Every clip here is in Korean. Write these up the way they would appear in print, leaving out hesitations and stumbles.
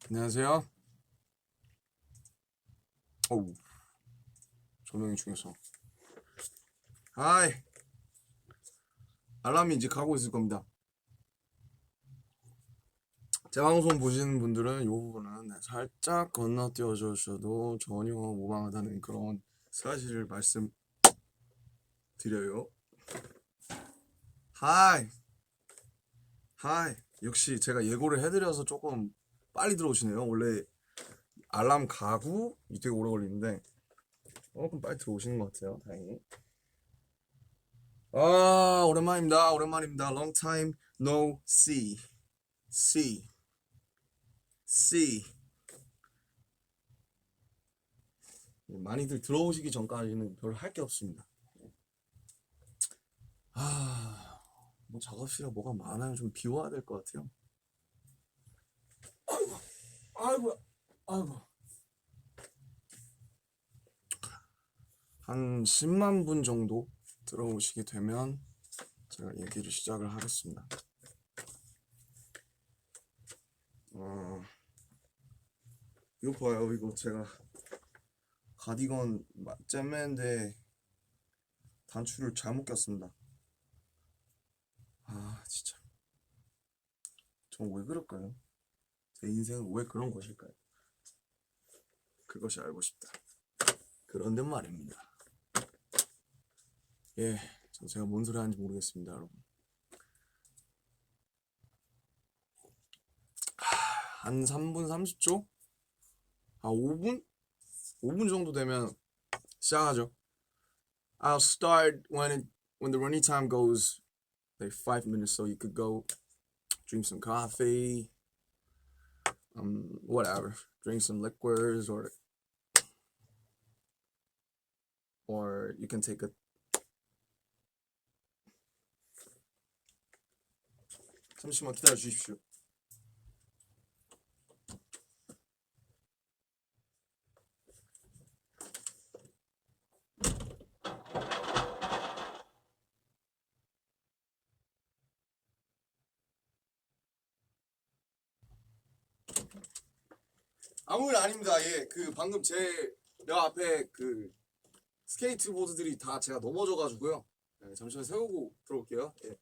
안녕하세요. 어우, 조명이 중요해서. 하이, 알람이 이제 가고 있을 겁니다. 제 방송 보시는 분들은 이 부분은 살짝 건너뛰어 주셔도 전혀 무방하다는 그런 사실을 말씀드려요. 하이, 하이. 역시 제가 예고를 해드려서 조금 빨리 들어오시네요. 원래 알람 가고 되게 오래 걸리는데 조금 빨리 들어오시는 것 같아요. 다행히. 아, 오랜만입니다. 오랜만입니다. Long time no see. See. See. 많이들 들어오시기 전까지는 별로 할 게 없습니다. 뭐 작업실에 뭐가 많아요. 좀 비워야 될 것 같아요. 아이고, 아이고. 한 10만 분 정도 들어오시게 되면 제가 얘기를 시작을 하겠습니다. 이거 봐요. 이거 제가 가디건 잼매인데 단추를 잘못 꼈습니다. 아, 진짜. 전 왜 그럴까요? 제 인생은 왜 그런 것일까요? 그것이 알고 싶다. 그런데 말입니다. 예, 제가 뭔 소리 하는지 모르겠습니다, 여러분. 한 3분 30초? 5분? 5분 정도 되면 시작하죠. I'll start when the running time goes like 5 minutes, so you could go drink some coffee, whatever, drink some liquors, or you can take a. 잠시만 기다려 주십시오. 아무 일 아닙니다. 예, 방금 내 앞에 스케이트보드들이 다 제가 넘어져가지고요. 예, 잠시만 세우고 들어올게요. 예.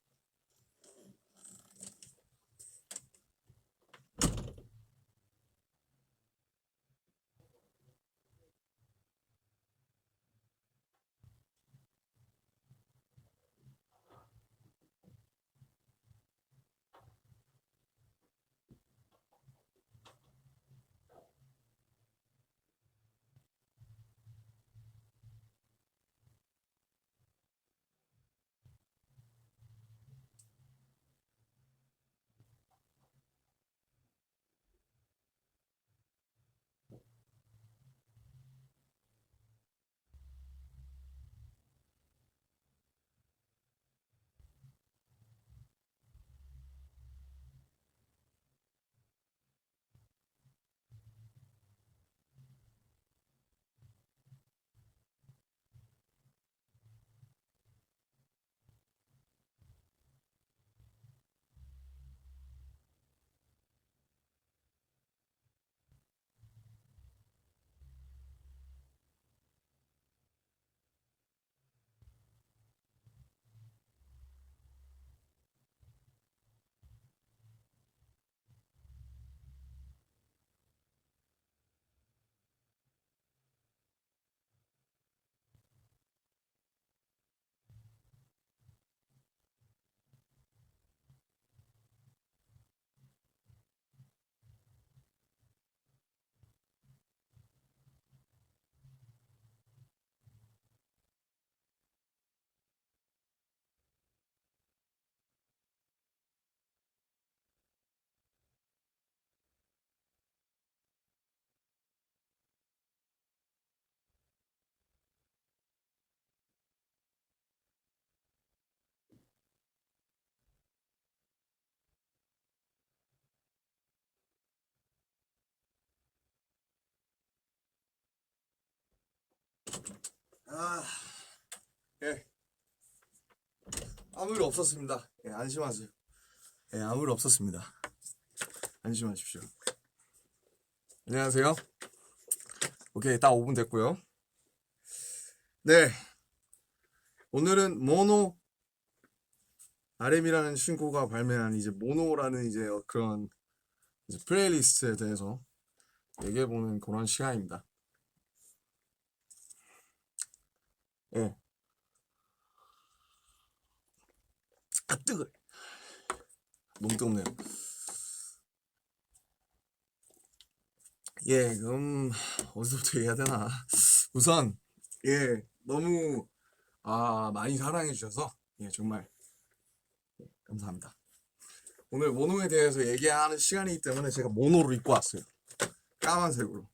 아, 예. 아무 일 없었습니다. 예, 안심하세요. 예, 아무 일 없었습니다. 안심하십시오. 안녕하세요. 오케이, 딱 5분 됐고요. 네, 오늘은 모노 RM이라는 친구가 발매한 이제 모노라는 이제 그런 이제 플레이리스트에 대해서 얘기해보는 그런 시간입니다. 예, 아 뜨거. 너무 뜨겁네요. 예, 그럼 어디서부터 얘기해야 되나? 우선 예, 너무 많이 사랑해 주셔서 예, 정말 감사합니다. 오늘 모노에 대해서 얘기하는 시간이기 때문에 제가 모노를 입고 왔어요. 까만색으로.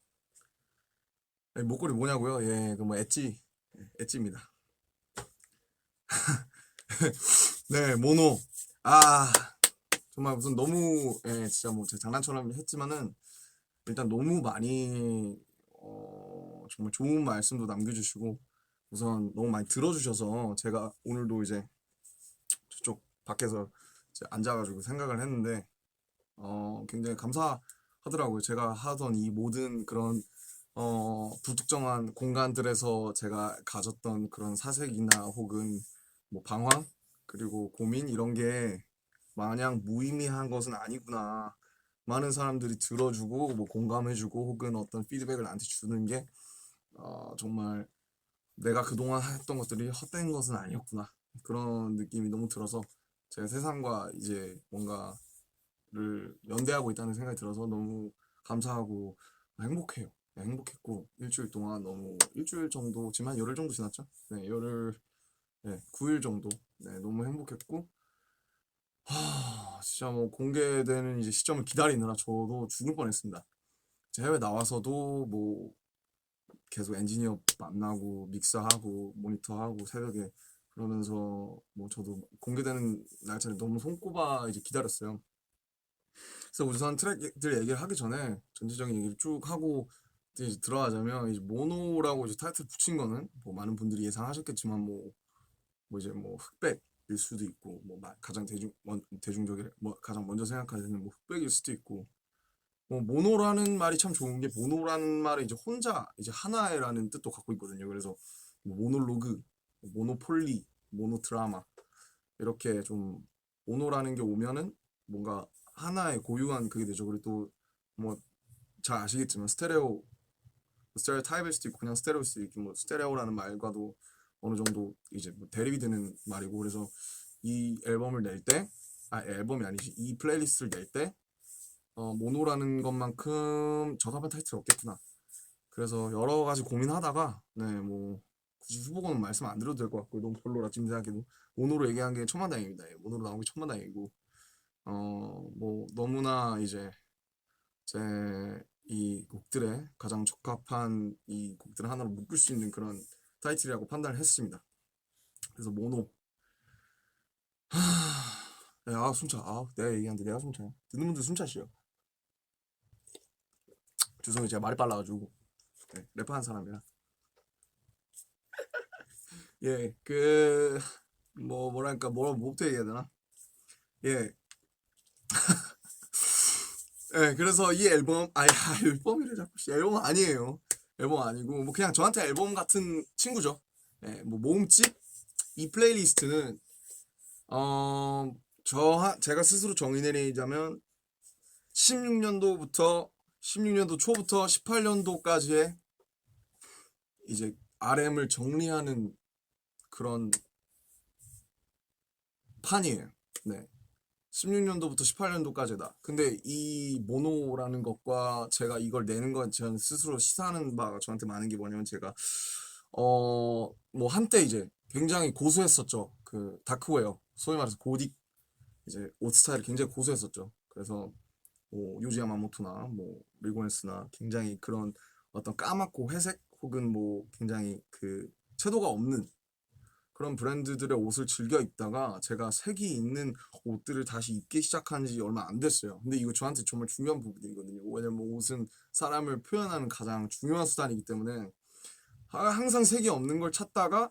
예, 목걸이 뭐냐고요? 예, 그 뭐 엣지, 엣지입니다. 네, 모노. 아, 정말 무슨 너무 진짜 뭐 제 장난처럼 했지만은 일단 너무 많이 정말 좋은 말씀도 남겨주시고 우선 너무 많이 들어주셔서 제가 오늘도 이제 저쪽 밖에서 이제 앉아가지고 생각을 했는데 굉장히 감사하더라고요. 제가 하던 이 모든 그런 불특정한 공간들에서 제가 가졌던 그런 사색이나 혹은 뭐 방황 그리고 고민 이런 게 마냥 무의미한 것은 아니구나. 많은 사람들이 들어주고 뭐 공감해주고 혹은 어떤 피드백을 나한테 주는 게 정말 내가 그동안 했던 것들이 헛된 것은 아니었구나. 그런 느낌이 너무 들어서 제가 세상과 이제 뭔가를 연대하고 있다는 생각이 들어서 너무 감사하고 행복해요. 네, 행복했고 일주일 동안 너무 일주일 정도 지금 한 열흘 정도 지났죠? 네, 열흘, 네, 9일 정도. 네, 너무 행복했고 진짜 뭐 공개되는 이제 시점을 기다리느라 저도 죽을 뻔했습니다. 제가 해외 나와서도 뭐 계속 엔지니어 만나고 믹서하고 모니터하고 새벽에 그러면서 뭐 저도 공개되는 날짜를 너무 손꼽아 이제 기다렸어요. 그래서 우선 트랙들 얘기를 하기 전에 전체적인 얘기를 쭉 하고 이제 들어가자면 이제 모노라고 이제 타이틀 붙인 거는 뭐 많은 분들이 예상하셨겠지만 뭐 이제 뭐 흑백일 수도 있고 뭐 가장 대중적인 뭐 가장 먼저 생각하는 뭐 흑백일 수도 있고 뭐 모노라는 말이 참 좋은 게 모노라는 말은 이제 혼자 이제 하나라는 뜻도 갖고 있거든요. 그래서 뭐 모놀로그, 모노폴리, 모노드라마 이렇게 좀 모노라는 게 오면은 뭔가 하나의 고유한 그게 되죠. 그리고 또 뭐 잘 아시겠지만 스테레오 타입일 수도 있고 그냥 스테레오일 수도 있고 뭐 스테레오라는 말과도 어느 정도 이제 뭐 대립이 되는 말이고 그래서 이 앨범을 낼 때, 앨범이 아니지 이 플레이리스트를 낼 때 모노라는 것만큼 적합한 타이틀이 없겠구나. 그래서 여러 가지 고민하다가 네 뭐 굳이 후보군은 말씀 안 드려도 될 것 같고 너무 별로라 지금 생각해도 모노로 얘기한 게 천만다행입니다. 예, 모노로 나온 게 천만다행이고 뭐 너무나 이제 제 이 곡들에 가장 적합한 이 곡들을 하나로 묶을 수 있는 그런 타이틀이라고 판단을 했습니다. 그래서 모노 네, 숨차 내가 얘기하는데 내가 숨차요. 듣는 분들 숨차시요. 죄송해요 제가 말이 빨라가지고 네, 랩하는 사람이라 예, 뭐랄까, 뭐부터 얘기해야 되나? 예, 예, 그래서 이 앨범, 앨범이래, 자꾸. 앨범 아니에요. 앨범 아니고, 뭐, 그냥 저한테 앨범 같은 친구죠. 예, 뭐, 모음집? 이 플레이리스트는, 어, 제가 스스로 정의 내리자면, 16년도 초부터 18년도까지의 이제 RM을 정리하는 그런 판이에요. 네. 16년도부터 18년도까지다. 근데 이 모노라는 것과 제가 이걸 내는 건 저는 스스로 시사하는 바가 저한테 많은 게 뭐냐면 제가 뭐 한때 이제 굉장히 고수했었죠. 그 다크웨어 소위 말해서 고딕 이제 옷 스타일을 굉장히 고수했었죠. 그래서 뭐 요지 야마모토나 뭐 리고네스나 굉장히 그런 어떤 까맣고 회색 혹은 뭐 굉장히 그 채도가 없는 그런 브랜드들의 옷을 즐겨 입다가 제가 색이 있는 옷들을 다시 입기 시작한 지 얼마 안 됐어요. 근데 이거 저한테 정말 중요한 부분이거든요. 왜냐면 옷은 사람을 표현하는 가장 중요한 수단이기 때문에 항상 색이 없는 걸 찾다가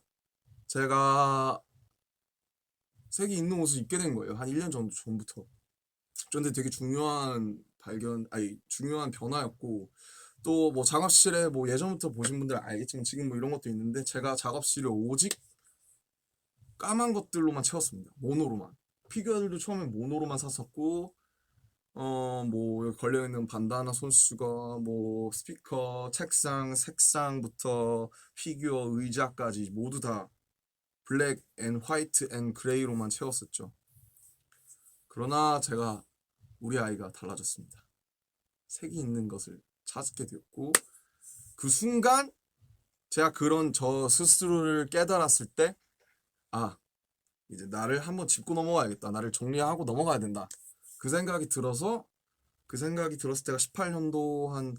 제가 색이 있는 옷을 입게 된 거예요. 한 1년 정도 전부터. 저한테 되게 중요한 중요한 변화였고, 또 뭐 작업실에 뭐 예전부터 보신 분들 알겠지만 지금 뭐 이런 것도 있는데, 제가 작업실을 오직 까만 것들로만 채웠습니다. 모노로만. 피규어들도 처음에 모노로만 샀었고, 뭐 걸려있는 반다나 손수거, 뭐 스피커, 책상, 색상부터 피규어, 의자까지 모두 다 블랙 앤 화이트 앤 그레이로만 채웠었죠. 그러나 제가 우리 아이가 달라졌습니다. 색이 있는 것을 찾게 되었고, 그 순간 제가 그런 저 스스로를 깨달았을 때, 아, 이제 나를 한번 짚고 넘어가야겠다. 나를 정리하고 넘어가야 된다. 그 생각이 들었을 때가 18년도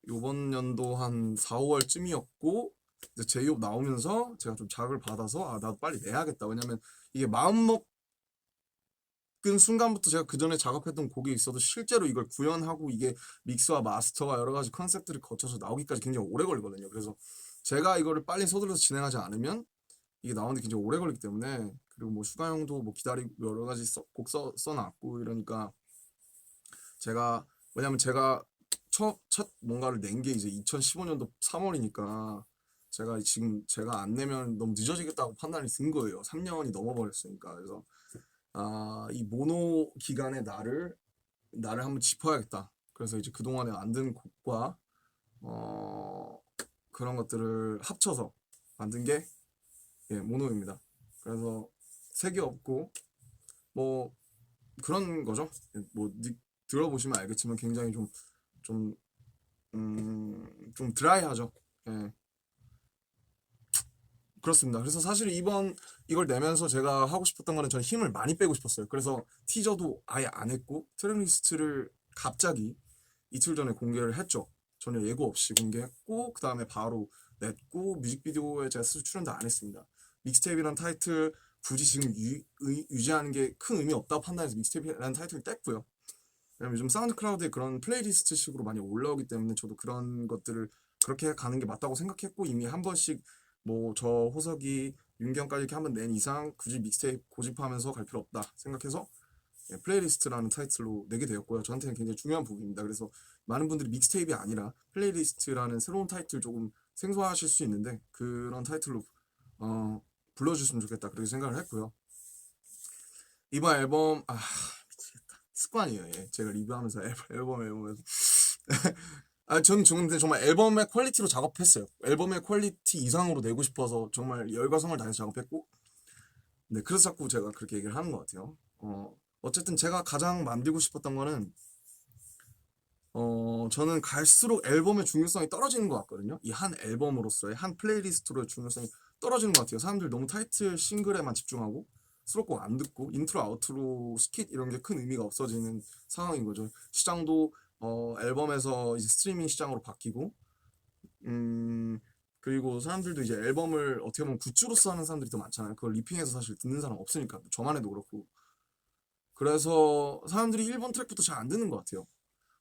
요번 연도 한 4, 5월쯤이었고, 이제 제이홉 나오면서 제가 좀 자극을 받아서, 나도 빨리 내야겠다. 왜냐면 이게 마음먹은 순간부터 제가 그 전에 작업했던 곡이 있어도 실제로 이걸 구현하고 이게 믹스와 마스터와 여러 가지 컨셉들을 거쳐서 나오기까지 굉장히 오래 걸리거든요. 그래서 제가 이거를 빨리 서둘러서 진행하지 않으면 이게 나오는데 굉장히 오래 걸리기 때문에, 그리고 뭐 슈가 형도 뭐 기다리고 여러 가지 곡 써놨고 이러니까, 왜냐면 제가 첫 뭔가를 낸 게 이제 2015년도 3월이니까 제가 안 내면 너무 늦어지겠다고 판단이 든 거예요. 3년이 넘어버렸으니까. 그래서 이 모노 기간의 나를 한번 짚어야겠다. 그래서 이제 그동안에 만든 곡과 그런 것들을 합쳐서 만든 게 모노입니다. 그래서 색이 없고 뭐 그런 거죠. 뭐 들어보시면 알겠지만 굉장히 좀 드라이하죠. 예. 그렇습니다. 그래서 사실 이걸 내면서 제가 하고 싶었던 거는, 저는 힘을 많이 빼고 싶었어요. 그래서 티저도 아예 안 했고, 트랙리스트를 갑자기 이틀 전에 공개를 했죠. 전혀 예고 없이 공개했고, 그 다음에 바로 냈고, 뮤직비디오에 제가 스스로 출연도 안 했습니다. 믹스테이프라는 타이틀 굳이 지금 유지하는 게 큰 의미 없다고 판단해서 믹스테이프라는 타이틀을 뗐고요. 왜냐면 요즘 사운드 클라우드에 그런 플레이리스트 식으로 많이 올라오기 때문에 저도 그런 것들을 그렇게 가는 게 맞다고 생각했고, 이미 한 번씩 뭐 저 호석이 윤경까지 이렇게 한번 낸 이상 굳이 믹스테이프 고집하면서 갈 필요 없다 생각해서 플레이리스트라는 타이틀로 내게 되었고요. 저한테는 굉장히 중요한 부분입니다. 그래서 많은 분들이 믹스테이프가 아니라 플레이리스트라는 새로운 타이틀 조금 생소하실 수 있는데, 그런 타이틀로 불러주셨으면 좋겠다 그렇게 생각을 했고요. 이번 앨범 미치겠다. 습관이에요. 제가 리뷰하면서 앨범에서 저는 근데 정말 앨범의 퀄리티로 작업했어요. 앨범의 퀄리티 이상으로 내고 싶어서 정말 열과 성을 다해서 작업했고, 네, 그래서 자꾸 제가 그렇게 얘기를 하는 것 같아요. 어쨌든 제가 가장 만들고 싶었던 거는, 저는 갈수록 앨범의 중요성이 떨어지는 것 같거든요. 이 한 앨범으로서의 한 플레이리스트로의 중요성이 떨어지는 것 같아요. 사람들 너무 타이틀 싱글에만 집중하고 수록곡 안 듣고 인트로 아우트로 스킷 이런 게 큰 의미가 없어지는 상황인 거죠. 시장도 앨범에서 이제 스트리밍 시장으로 바뀌고, 그리고 사람들도 이제 앨범을 어떻게 보면 굿즈로서 하는 사람들이 더 많잖아요. 그걸 리핑해서 사실 듣는 사람 없으니까. 저만 해도 그렇고. 그래서 사람들이 1번 트랙부터 잘 안 듣는 것 같아요.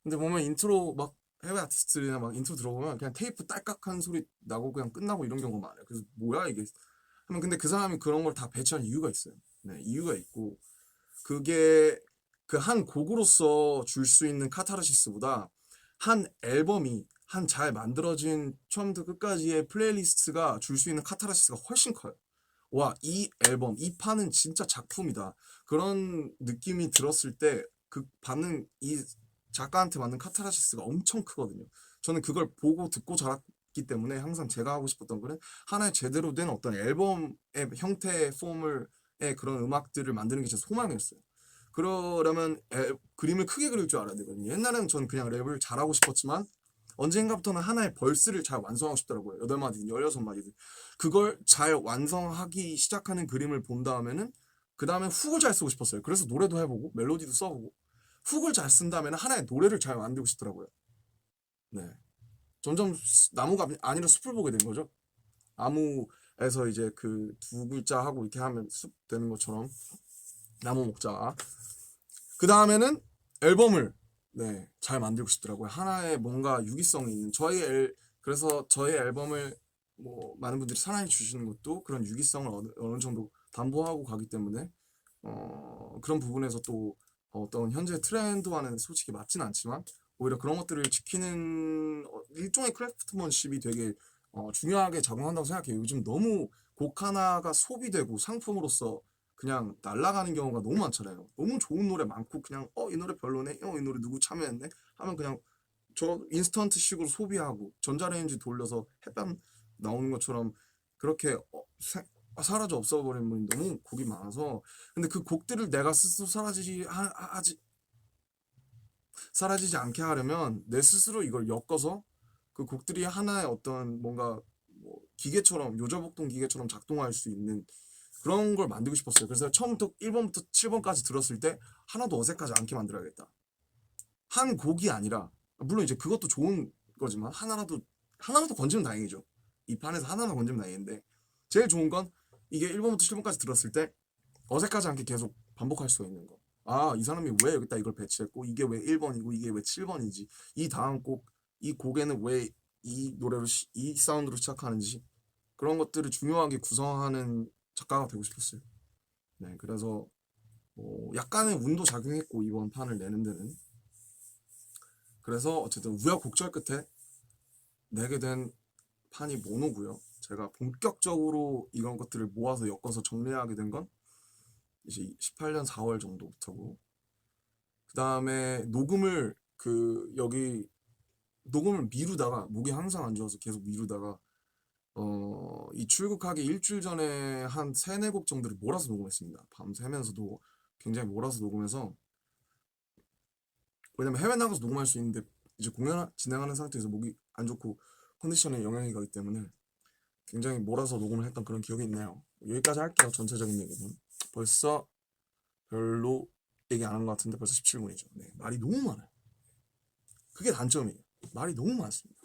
근데 보면 인트로 막 해외 아티스트들이나 막 인트로 들어보면 그냥 테이프 딸깍한 소리 나고 그냥 끝나고 이런 경우가 많아요. 그래서 뭐야 이게 하면, 근데 그 사람이 그런 걸 다 배치한 이유가 있어요. 네, 이유가 있고, 그게 그 한 곡으로서 줄 수 있는 카타르시스보다 한 앨범이 한 잘 만들어진 처음부터 끝까지의 플레이리스트가 줄 수 있는 카타르시스가 훨씬 커요. 와, 이 앨범, 이 판은 진짜 작품이다. 그런 느낌이 들었을 때 그 받는 이 작가한테 받는 카타르시스가 엄청 크거든요. 저는 그걸 보고 듣고 자랐기 때문에 항상 제가 하고 싶었던 거는 하나의 제대로 된 어떤 앨범의 형태의 폼의 그런 음악들을 만드는 게 제 소망이었어요. 그러려면 그림을 크게 그릴 줄 알아야 되거든요. 옛날에는 전 그냥 랩을 잘하고 싶었지만 언젠가부터는 하나의 벌스를 잘 완성하고 싶더라고요. 8마디든 16마디든. 그걸 잘 완성하기 시작하는 그림을 본 다음에는 그 다음에 훅을 잘 쓰고 싶었어요. 그래서 노래도 해보고 멜로디도 써보고 훅을 잘 쓴 다음에는 하나의 노래를 잘 만들고 싶더라고요. 네. 점점 나무가 아니라 숲을 보게 된 거죠. 나무에서 이제 그 두 글자 하고 이렇게 하면 숲 되는 것처럼 나무 먹자. 그 다음에는 앨범을 잘 만들고 싶더라고요. 하나의 뭔가 유기성이 있는 그래서 저의 앨범을 뭐 많은 분들이 사랑해 주시는 것도 그런 유기성을 어느 정도 담보하고 가기 때문에 그런 부분에서 또 어떤 현재 트렌드와는 솔직히 맞진 않지만 오히려 그런 것들을 지키는 일종의 크래프트먼십이 되게 중요하게 작용한다고 생각해요. 요즘 너무 곡 하나가 소비되고 상품으로서 그냥 날아가는 경우가 너무 많잖아요. 너무 좋은 노래 많고 그냥 이 노래 별로네, 이 노래 누구 참여했네 하면 그냥 저 인스턴트식으로 소비하고 전자레인지 돌려서 햇반 나오는 것처럼 그렇게 사라져 없어버린 분이 너무 곡이 많아서 근데 그 곡들을 내가 스스로 사라지지 않게 하려면 내 스스로 이걸 엮어서 그 곡들이 하나의 어떤 뭔가 뭐 기계처럼 요저복동 기계처럼 작동할 수 있는 그런 걸 만들고 싶었어요. 그래서 처음부터 1번부터 7번까지 들었을 때 하나도 어색하지 않게 만들어야겠다. 한 곡이 아니라 물론 이제 그것도 좋은 거지만 하나라도 건지면 다행이죠. 이 판에서 하나만 건지면 다행인데 제일 좋은 건 이게 1번부터 7번까지 들었을 때 어색하지 않게 계속 반복할 수가 있는 거. 아, 이 사람이 왜 여기다 이걸 배치했고 이게 왜 1번이고 이게 왜 7번이지. 이 다음 곡, 이 곡에는 왜 이 노래로 이 사운드로 시작하는지 그런 것들을 중요하게 구성하는 작가가 되고 싶었어요. 네, 그래서 약간의 운도 작용했고 이번 판을 내는 데는 그래서 어쨌든 우여곡절 끝에 내게 된 판이 모노고요. 제가 본격적으로 이런 것들을 모아서 엮어서 정리하게 된 건 이제 18년 4월 정도부터고 그 다음에 여기 녹음을 미루다가 목이 항상 안 좋아서 계속 미루다가 이 출국하기 일주일 전에 한 3-4곡 정도를 몰아서 녹음했습니다. 밤 새면서도 굉장히 몰아서 녹음해서 왜냐면 해외 나가서 녹음할 수 있는데 이제 공연 진행하는 상태에서 목이 안 좋고 컨디션에 영향이 가기 때문에 굉장히 몰아서 녹음을 했던 그런 기억이 있네요. 여기까지 할게요. 전체적인 얘기는 벌써 별로 얘기 안 한 것 같은데 벌써 17분이죠. 네, 말이 너무 많아요. 그게 단점이에요. 말이 너무 많습니다.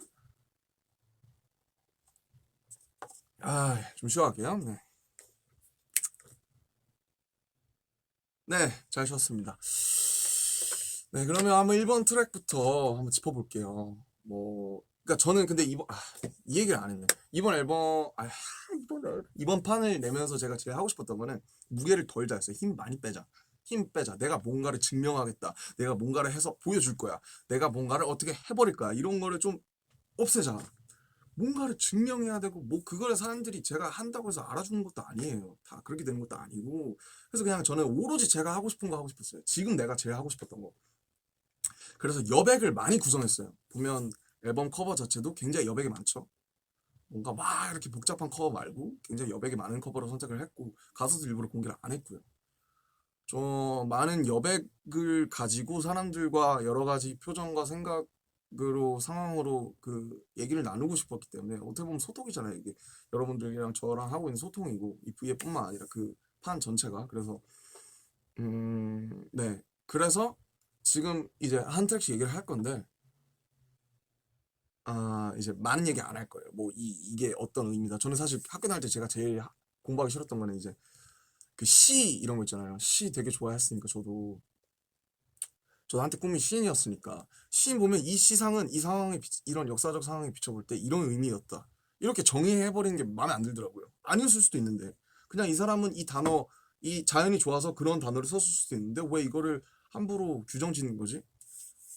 좀 쉬어갈게요. 네. 네, 잘 쉬었습니다. 네, 그러면 한번 1번 트랙부터 한번 짚어볼게요. 그러니까 저는 근데 이 얘기를 안 했네. 이번 판을 내면서 제가 제일 하고 싶었던 거는 무게를 덜자 했어요. 힘 많이 빼자. 힘 빼자. 내가 뭔가를 증명하겠다. 내가 뭔가를 해서 보여줄 거야. 내가 뭔가를 어떻게 해버릴 거야. 이런 거를 좀 없애자. 뭔가를 증명해야 되고 뭐 그거를 사람들이 제가 한다고 해서 알아주는 것도 아니에요. 다 그렇게 되는 것도 아니고 그래서 그냥 저는 오로지 제가 하고 싶은 거 하고 싶었어요. 지금 내가 제일 하고 싶었던 거. 그래서 여백을 많이 구성했어요. 보면 앨범 커버 자체도 굉장히 여백이 많죠. 뭔가 막 이렇게 복잡한 커버 말고 굉장히 여백이 많은 커버로 선택을 했고 가수도 일부러 공개를 안 했고요. 저 많은 여백을 가지고 사람들과 여러 가지 표정과 생각으로 상황으로 그 얘기를 나누고 싶었기 때문에 어떻게 보면 소통이잖아요. 이게 여러분들이랑 저랑 하고 있는 소통이고 이 V뿐만 아니라 그 판 전체가 그래서 네 그래서 지금 이제 한 트랙씩 얘기를 할 건데 이제 많은 얘기 안 할 거예요. 뭐 이게 어떤 의미다. 저는 사실 학교 다닐 때 제가 제일 공부하기 싫었던 거는 이제 그 시 이런 거 있잖아요. 시 되게 좋아했으니까 저도 한때 꿈이 시인이었으니까 시인 보면 이 시상은 이 상황에 이런 역사적 상황에 비춰볼 때 이런 의미였다. 이렇게 정의해버리는 게 마음에 안 들더라고요. 아니었을 수도 있는데 그냥 이 사람은 이 자연이 좋아서 그런 단어를 썼을 수도 있는데 왜 이거를 함부로 규정 짓는 거지?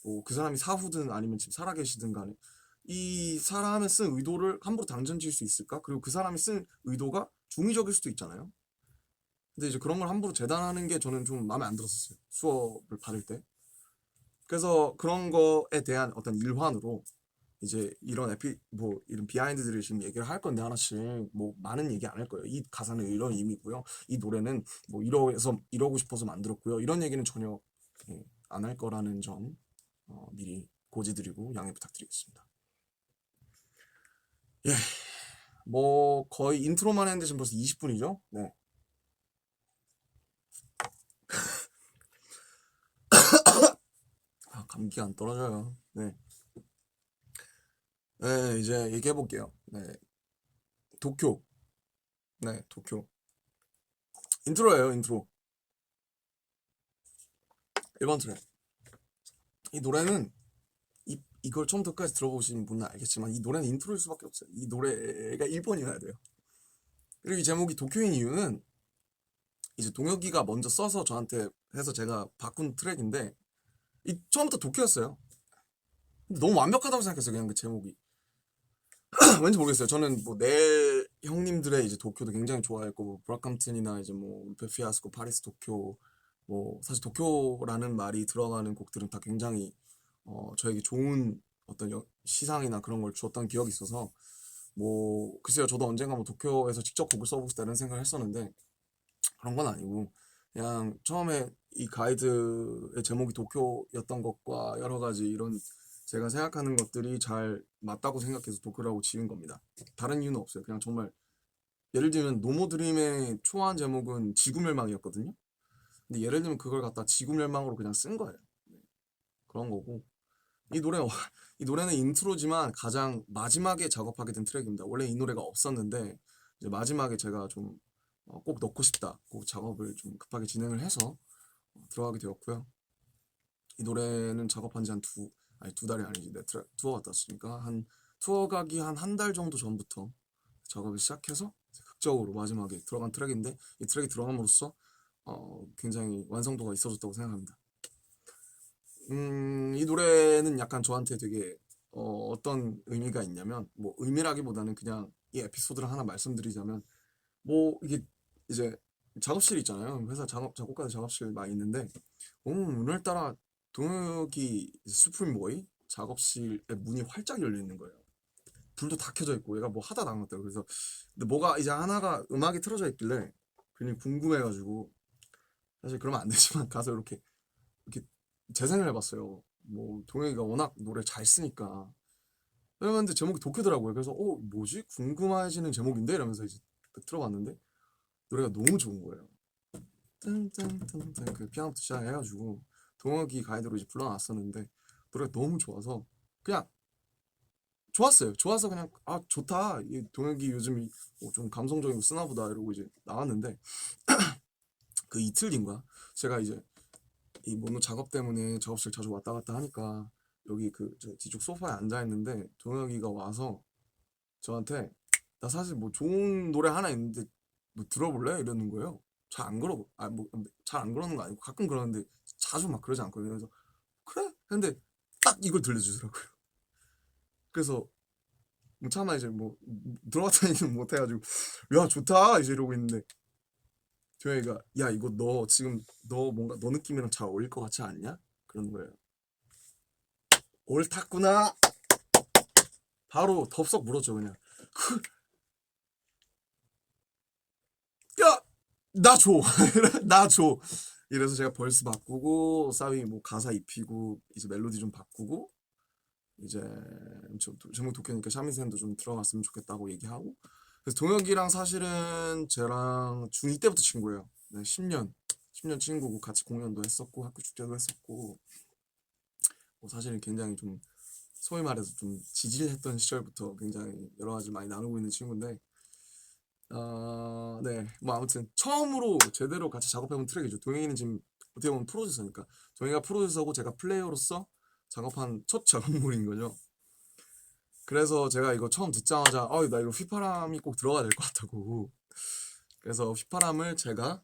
뭐 그 사람이 사후든 아니면 지금 살아계시든 간에 이 사람이 쓴 의도를 함부로 당전 지을 수 있을까? 그리고 그 사람이 쓴 의도가 중의적일 수도 있잖아요. 근데 이제 그런 걸 함부로 재단하는 게 저는 좀 마음에 안 들었어요. 수업을 받을 때. 그래서 그런 거에 대한 어떤 일환으로 이제 이런 비하인드들을 지금 얘기를 할 건데 하나씩 뭐 많은 얘기 안 할 거예요. 이 가사는 이런 의미고요. 이 노래는 뭐 이러고 싶어서 만들었고요. 이런 얘기는 전혀 안 할 거라는 점 미리 고지드리고 양해 부탁드리겠습니다. 예, 뭐 거의 인트로만 했는데 지금 벌써 20분이죠? 네. 감기 안 떨어져요. 네. 네, 이제 얘기해 볼게요. 네. 도쿄. 네, 도쿄. 인트로예요, 인트로. 1번 트랙. 이 노래는 이걸 처음부터까지 들어보신 분은 알겠지만 이 노래는 인트로일 수밖에 없어요. 이 노래가 1번이어야 돼요. 그리고 이 제목이 도쿄인 이유는 이제 동혁이가 먼저 써서 저한테 해서 제가 바꾼 트랙인데 이 처음부터 도쿄였어요. 근데 너무 완벽하다고 생각했어요. 그냥 그 제목이. 왠지 모르겠어요. 저는 뭐 내 형님들의 이제 도쿄도 굉장히 좋아했고 뭐 브라캄튼이나 이제 뭐 울페 피아스코, 파리스 도쿄, 뭐 사실 도쿄라는 말이 들어가는 곡들은 다 굉장히 저에게 좋은 어떤 시상이나 그런 걸 주었던 기억이 있어서 뭐 글쎄요. 저도 언젠가 뭐 도쿄에서 직접 곡을 써보고 싶다 이런 생각을 했었는데 그런 건 아니고 그냥 처음에 이 가이드의 제목이 도쿄였던 것과 여러 가지 이런 제가 생각하는 것들이 잘 맞다고 생각해서 도쿄라고 지은 겁니다. 다른 이유는 없어요. 그냥 정말 예를 들면 노모드림의 초안 제목은 지구멸망이었거든요. 근데 예를 들면 그걸 갖다 지구멸망으로 그냥 쓴 거예요. 그런 거고 이 노래 이 노래는 인트로지만 가장 마지막에 작업하게 된 트랙입니다. 원래 이 노래가 없었는데 이제 마지막에 제가 좀 꼭 넣고 싶다. 꼭 작업을 좀 급하게 진행을 해서 들어가게 되었고요. 이 노래는 작업한 지 한 두 달이 아니지. 내 투어 갔다 왔으니까 한 투어 가기 한 달 정도 전부터 작업을 시작해서 극적으로 마지막에 들어간 트랙인데 이 트랙이 들어감으로써 굉장히 완성도가 있어졌다고 생각합니다. 이 노래는 약간 저한테 되게 어떤 의미가 있냐면 뭐 의미라기보다는 그냥 이 에피소드를 하나 말씀드리자면 뭐 이게 이제 작업실 있잖아요. 회사 작곡가들 작업실 많이 있는데 오늘따라 동혁이 수프림보이 작업실에 문이 활짝 열려 있는 거예요. 불도 다 켜져 있고 얘가 뭐 하다 나온 것 같더라고. 그래서 근데 뭐가 이제 하나가 음악이 틀어져 있길래 괜히 궁금해가지고 사실 그러면 안 되지만 가서 이렇게 재생을 해봤어요. 뭐 동혁이가 워낙 노래 잘 쓰니까 그런데 제목이 도쿄더라고요. 그래서 뭐지 궁금해지는 제목인데 이러면서 이제 딱 들어봤는데 노래가 너무 좋은 거예요. 딴딴딴딴 그 피아노부터 시작해가지고 동혁이 가이드로 이제 불러놨었는데 노래가 너무 좋아서 그냥 좋았어요. 좋아서 그냥 좋다. 이 동혁이 요즘 좀 감성적인 거 쓰나 보다 이러고 이제 나왔는데 그 이틀 뒤인가 제가 이제 이 모노 작업 때문에 작업실 자주 왔다 갔다 하니까 여기 저 뒤쪽 소파에 앉아 있는데 동혁이가 와서 저한테 나 사실 뭐 좋은 노래 하나 있는데 뭐 들어볼래? 이러는 거예요. 잘 안 그러고 뭐 잘 안 그러는 거 아니고 가끔 그러는데 자주 막 그러지 않거든요. 그래서 그래? 근데 딱 이걸 들려주더라고요. 그래서 뭐 차마 이제 뭐 들어갔다니는 못해가지고 야 좋다 이제 이러고 있는데 조영이가 야 이거 너 지금 너 뭔가 너 느낌이랑 잘 어울릴 것 같지 않냐? 그러는 거예요. 옳았구나. 바로 덥석 물었죠 그냥. 야 나 줘. 나 줘. 이래서 제가 벌스 바꾸고 싸위 뭐 가사 입히고 이제 멜로디 좀 바꾸고 이제 제목 도쿄니까 샤미센도 좀 들어갔으면 좋겠다고 얘기하고 그래서 동혁이랑 사실은 쟤랑 중2 때부터 친구예요. 네, 10년 친구고 같이 공연도 했었고 학교 축제도 했었고 뭐 사실은 굉장히 좀 소위 말해서 좀 지질했던 시절부터 굉장히 여러 가지 많이 나누고 있는 친구인데 네, 뭐 아무튼 처음으로 제대로 같이 작업해본 트랙이죠. 동영이는 지금 어떻게 보면 프로듀서니까 동영이가 프로듀서고 제가 플레이어로서 작업한 첫 작업물인 거죠. 그래서 제가 이거 처음 듣자마자 나 이거 휘파람이 꼭 들어가야 될 것 같다고 그래서 휘파람을 제가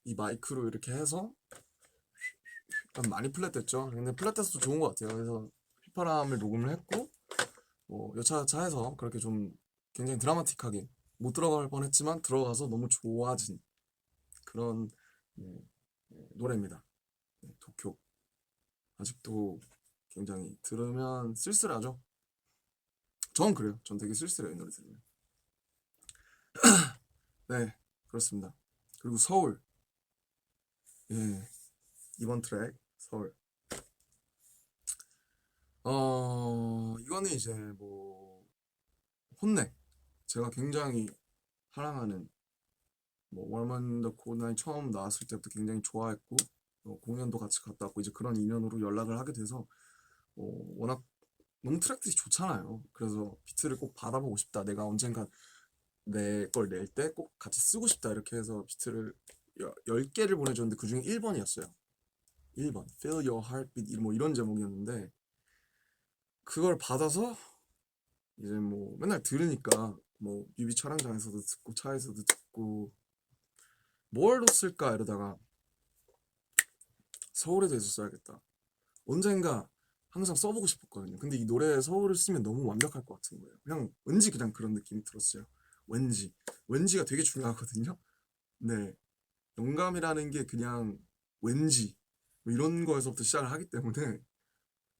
이 마이크로 이렇게 해서 많이 플랫됐죠. 근데 플랫돼서 좋은 것 같아요. 그래서 휘파람을 녹음을 했고 뭐 여차저차해서 그렇게 좀 굉장히 드라마틱하게 못 들어갈 뻔했지만 들어가서 너무 좋아진 그런 네, 노래입니다. 네, 도쿄 아직도 굉장히 들으면 쓸쓸하죠. 전 그래요. 전 되게 쓸쓸해요 이 노래 들으면. 네 그렇습니다. 그리고 서울 예 이번 트랙 서울 이거는 이제 뭐 혼내 제가 굉장히 사랑하는 뭐 월먼 더 코나이 처음 나왔을 때부터 굉장히 좋아했고 공연도 같이 갔다 왔고 이제 그런 인연으로 연락을 하게 돼서 워낙 너무 트랙들이 좋잖아요. 그래서 비트를 꼭 받아보고 싶다. 내가 언젠가 내 걸 낼 때 꼭 같이 쓰고 싶다. 이렇게 해서 비트를 10개를 보내줬는데 그중에 1번이었어요. 1번 Feel Your Heartbeat 뭐 이런 제목이었는데 그걸 받아서 이제 뭐 맨날 들으니까 뭐 뮤비 촬영장에서도 듣고 차에서도 듣고 뭘로 쓸까 이러다가 서울에 대해서 써야겠다. 언젠가 항상 써보고 싶었거든요. 근데 이 노래에 서울을 쓰면 너무 완벽할 것 같은 거예요. 그냥 왠지 그냥 그런 느낌이 들었어요. 왠지가 되게 중요하거든요. 네, 영감이라는 게 그냥 왠지 뭐 이런 거에서부터 시작을 하기 때문에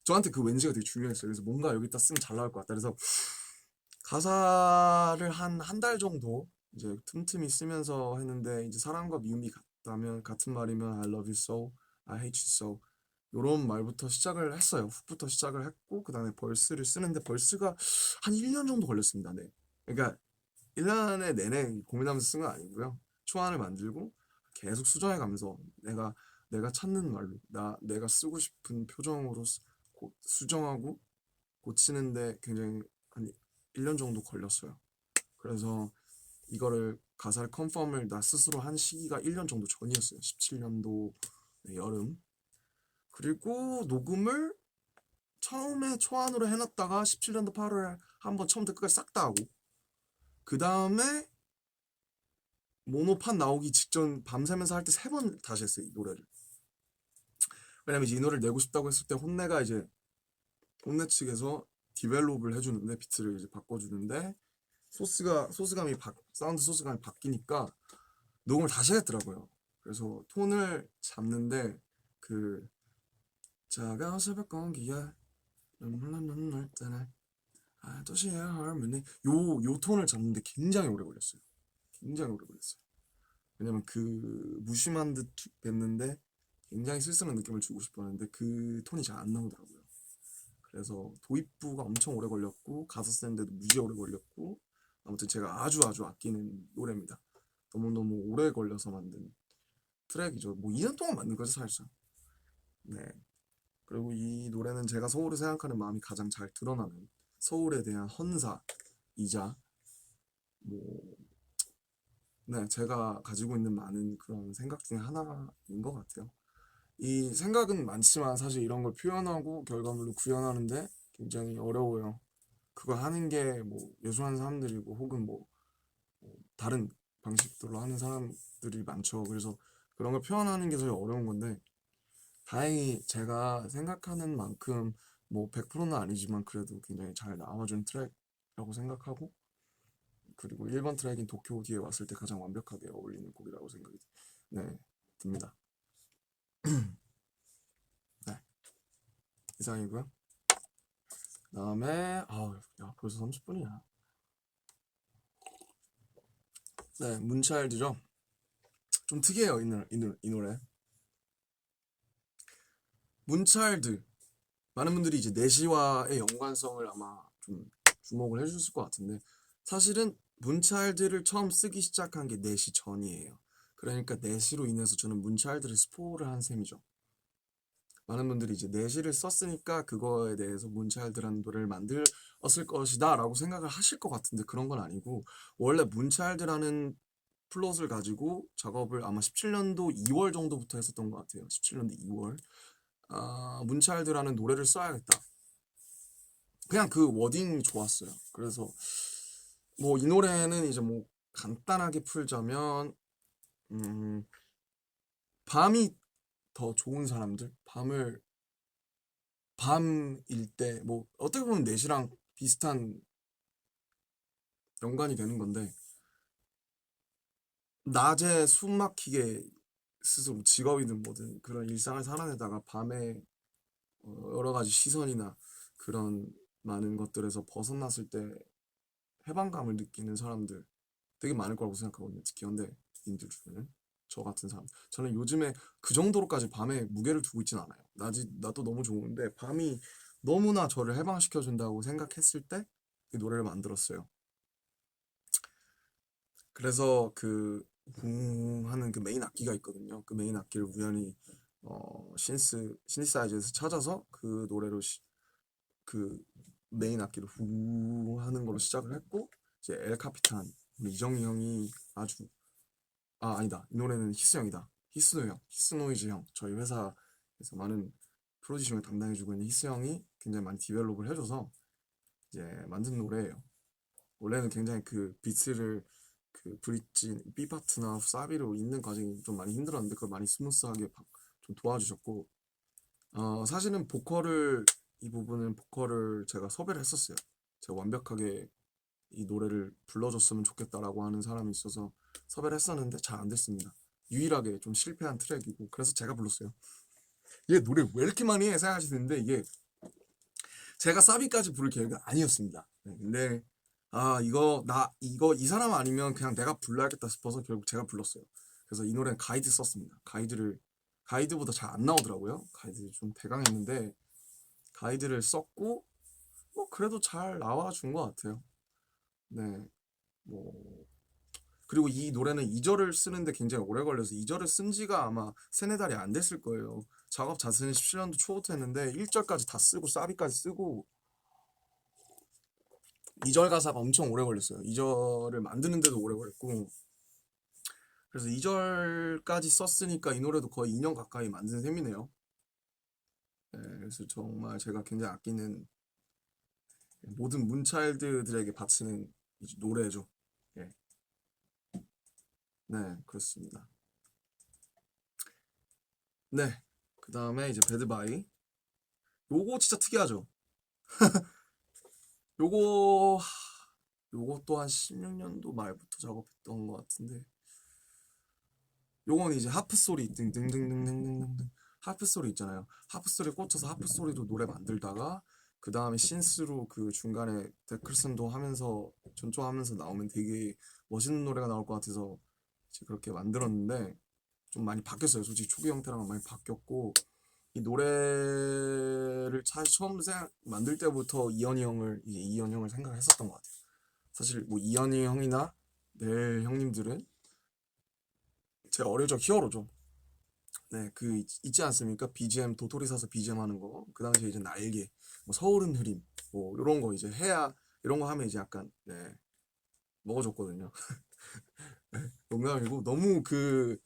저한테 그 왠지가 되게 중요했어요. 그래서 뭔가 여기다 쓰면 잘 나올 것 같다. 그래서 가사를 한 달 정도 이제 틈틈이 쓰면서 했는데, 이제 사랑과 미움이 같다면 같은 말이면 I love you so, I hate you so, 요런 말부터 시작을 했어요. 훅부터 시작을 했고 그 다음에 벌스를 쓰는데 벌스가 한 1년 정도 걸렸습니다. 네. 그러니까 1년에 내내 고민하면서 쓴 건 아니고요. 초안을 만들고 계속 수정해가면서 내가 찾는 말로 내가 쓰고 싶은 표정으로 수정하고 고치는데 굉장히 한 1년 정도 걸렸어요. 그래서 이거를 가사를 컨펌을 나 스스로 한 시기가 1년 정도 전이었어요. 17년도 여름. 그리고 녹음을 처음에 초안으로 해놨다가 17년도 8월에 한번 처음부터 끝까지 싹 다 하고, 그 다음에 모노판 나오기 직전 밤새면서 할 때 3번 다시 했어요, 이 노래를. 왜냐면 이제 이 노래를 내고 싶다고 했을 때 혼내 측에서 디벨롭을 해주는데, 비트를 이제 바꿔주는데 사운드 소스감이 바뀌니까 녹음을 다시 했더라고요. 그래서 톤을 잡는데 그 차가운 새벽 공기에 눈물 때네 도시의 harmony, 요 톤을 잡는데 굉장히 오래 걸렸어요. 굉장히 오래 걸렸어요. 왜냐면 그 무심한 듯 뱉는데 굉장히 쓸쓸한 느낌을 주고 싶었는데 그 톤이 잘 안 나오더라고요. 그래서 도입부가 엄청 오래 걸렸고 가사 쓰는데도 무지 오래 걸렸고, 아무튼 제가 아주 아끼는 노래입니다. 너무너무 오래 걸려서 만든 트랙이죠. 뭐 2년 동안 만든 거죠, 사실상. 네. 그리고 이 노래는 제가 서울을 생각하는 마음이 가장 잘 드러나는, 서울에 대한 헌사이자 뭐, 네, 제가 가지고 있는 많은 그런 생각 중에 하나인 것 같아요. 이 생각은 많지만 사실 이런 걸 표현하고 결과물로 구현하는데 굉장히 어려워요. 그거 하는 게 뭐 예술하는 사람들이고 혹은 뭐 다른 방식들로 하는 사람들이 많죠. 그래서 그런 걸 표현하는 게 제일 어려운 건데, 다행히 제가 생각하는 만큼 뭐 100%는 아니지만 그래도 굉장히 잘 나와준 트랙이라고 생각하고, 그리고 1번 트랙인 도쿄 뒤에 왔을 때 가장 완벽하게 어울리는 곡이라고 생각이 네, 듭니다. 네, 이상이고요. 그다음에 야 벌써 30분이야. 네, 문차일드죠. 좀 특이해요, 이 노래. 문차일드, 많은 분들이 이제 내시와의 연관성을 아마 좀 주목을 해주실 것 같은데, 사실은 문차일드를 처음 쓰기 시작한 게 내시 전이에요. 그러니까 내시로 인해서 저는 문차일드를 스포를 한 셈이죠. 많은 분들이 이제 내시를 썼으니까 그거에 대해서 문차일드라는 노래를 만들었을 것이다 라고 생각을 하실 것 같은데, 그런 건 아니고 원래 문차일드라는 플롯을 가지고 작업을 아마 17년도 2월 정도부터 했었던 것 같아요. 17년도 2월. 문차일드라는 노래를 써야겠다. 그냥 그 워딩이 좋았어요. 그래서 뭐 이 노래는 이제 뭐 간단하게 풀자면, 음, 밤이 더 좋은 사람들, 밤일 때 뭐 어떻게 보면 넷이랑 비슷한 연관이 되는 건데, 낮에 숨 막히게 스스로 직업이든 뭐든 그런 일상을 살아내다가 밤에 여러 가지 시선이나 그런 많은 것들에서 벗어났을 때 해방감을 느끼는 사람들 되게 많을 거라고 생각하거든요. 특히 현대인들 중에는 저 같은 사람. 저는 요즘에 그 정도로까지 밤에 무게를 두고 있진 않아요. 나도 너무 좋은데 밤이 너무나 저를 해방시켜준다고 생각했을 때 이 노래를 만들었어요. 그래서 하는 그 메인 악기가 있거든요. 그 메인 악기를 우연히 시니사이저에서 찾아서 그 노래로 그 메인 악기를 후 하는 걸로 시작을 했고, 이제 엘 카피탄 우리 이정희 형이 아주 아니다, 이 노래는 히스 형이다. 히스노이즈 형, 저희 회사에서 많은 프로듀싱을 담당해주고 있는 히스 형이 굉장히 많이 디벨롭을 해줘서 이제 만든 노래예요. 원래는 굉장히 그 비트를 그 브릿지 B 파트나 사비로 잇는 과정이 좀 많이 힘들었는데 그걸 많이 스무스하게 좀 도와주셨고 사실은 보컬을 이 부분은 보컬을 제가 섭외를 했었어요. 제가 완벽하게 이 노래를 불러줬으면 좋겠다라고 하는 사람이 있어서 섭외를 했었는데 잘 안 됐습니다. 유일하게 좀 실패한 트랙이고 그래서 제가 불렀어요. 얘 노래 왜 이렇게 많이 해 생각하시는데 이게 제가 사비까지 부를 계획은 아니었습니다. 네, 근데 이거 이 사람 아니면 그냥 내가 불러야겠다 싶어서 결국 제가 불렀어요. 그래서 이 노래는 가이드 썼습니다. 가이드보다 잘 안 나오더라고요. 가이드 좀 대강했는데 가이드를 썼고 뭐 그래도 잘 나와준 것 같아요. 네, 뭐 그리고 이 노래는 2절을 쓰는데 굉장히 오래 걸려서 2절을 쓴 지가 아마 세네 달이 안 됐을 거예요. 작업 자체는 17년도 초부터 했는데 1절까지 다 쓰고 사비까지 쓰고 2절 가사가 엄청 오래 걸렸어요. 2절을 만드는데도 오래 걸렸고 그래서 2절까지 썼으니까 이 노래도 거의 2년 가까이 만든 셈이네요. 네, 그래서 정말 제가 굉장히 아끼는 모든 문차일드들에게 바치는 노래죠. 예. 네, 그렇습니다. 네, 그 다음에 이제 배드바이. 요거 진짜 특이하죠. 요거 요것도 한 16년도 말부터 작업했던 것 같은데 요건 이제 하프 소리 등등등등등등등 하프 소리 있잖아요. 하프 소리 꽂혀서 하프 소리로 노래 만들다가 그 다음에 신스로 그 중간에 데크슨도 하면서 전조하면서 나오면 되게 멋있는 노래가 나올 것 같아서 이제 그렇게 만들었는데 좀 많이 바뀌었어요. 솔직히 초기 형태랑 많이 바뀌었고 이 노래를 사실 처음 만들 때부터 이현이 형을 생각했었던 것 같아요. 사실 뭐 이현이 형이나 넬 형님들은 제 어릴 적 히어로죠. 네, 그 있지 않습니까? BGM 도토리 사서 BGM 하는 거. 그 당시에 이제 날개, 뭐 서울은 흐림, 뭐 이런 거 이제 해야 이런 거 하면 이제 약간 네 먹어줬거든요. 농담이고 너무 그